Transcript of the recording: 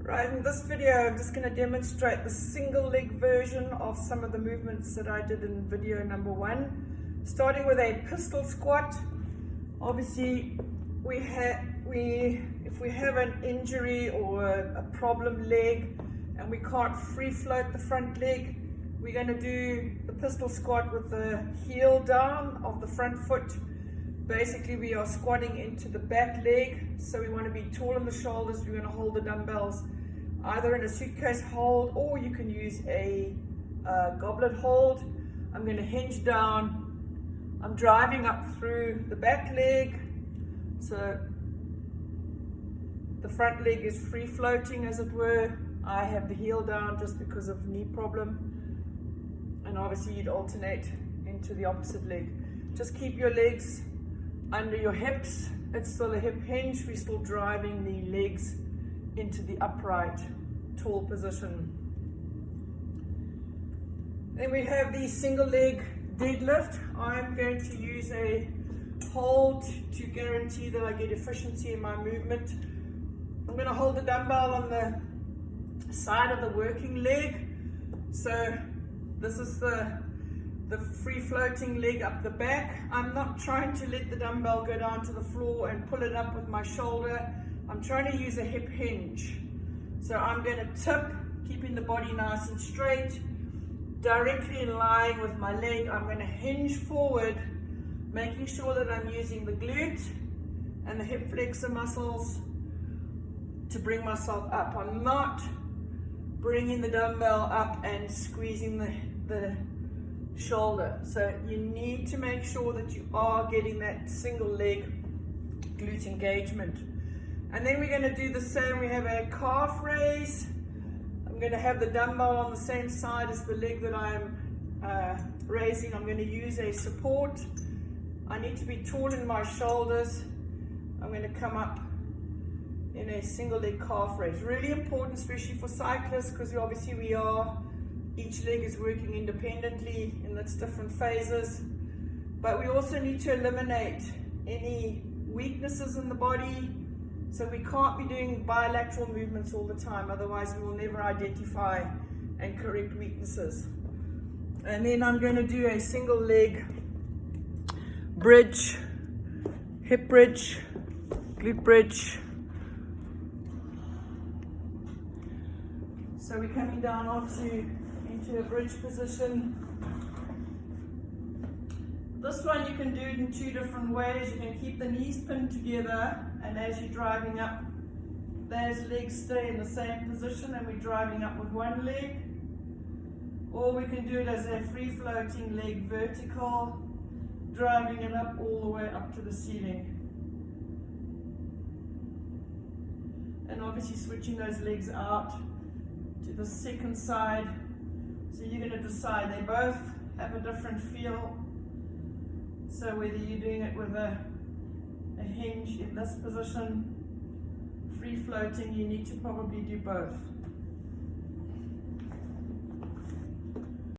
Right, in this video I'm just going to demonstrate the single leg version of some of the movements that I did in video number 1. Starting with a pistol squat. Obviously if we have an injury or a problem leg and we can't free float the front leg, we're going to do the pistol squat with the heel down of the front foot. Basically we are squatting into the back leg, so we want to be tall in the shoulders. We're going to hold the dumbbells either in a suitcase hold, or you can use a goblet hold. I'm going to hinge down. I'm driving up through the back leg, so the front leg is free floating, as it were. I have the heel down just because of knee problem, and obviously you'd alternate into the opposite leg. Just keep your legs under your hips. It's still a hip hinge. We're still driving the legs into the upright tall position. Then we have the single leg deadlift. I'm going to use a hold to guarantee that I get efficiency in my movement. I'm going to hold the dumbbell on the side of the working leg. So this is the free floating leg up the back. I'm not trying to let the dumbbell go down to the floor and pull it up with my shoulder. I'm trying to use a hip hinge. So I'm going to tip, keeping the body nice and straight, directly in line with my leg. I'm going to hinge forward, making sure that I'm using the glute and the hip flexor muscles to bring myself up. I'm not bringing the dumbbell up and squeezing the shoulder. So you need to make sure that you are getting that single leg glute engagement. And then we're going to do the same. We have a calf raise. I'm going to have the dumbbell on the same side as the leg that I'm raising. I'm going to use a support. I need to be tall in my shoulders. I'm going to come up in a single leg calf raise. Really important, especially for cyclists, because each leg is working independently in its different phases. But we also need to eliminate any weaknesses in the body. So we can't be doing bilateral movements all the time, otherwise we will never identify and correct weaknesses. And then I'm going to do a single leg bridge, hip bridge, glute bridge. So we're coming down into a bridge position. This one you can do it in 2 different ways. You can keep the knees pinned together, and as you're driving up, those legs stay in the same position and we're driving up with one leg. Or we can do it as a free floating leg vertical, driving it up all the way up to the ceiling. And obviously switching those legs out to the second side. So you're going to decide. They both have a different feel. So whether you're doing it with a hinge in this position, free floating, you need to probably do both.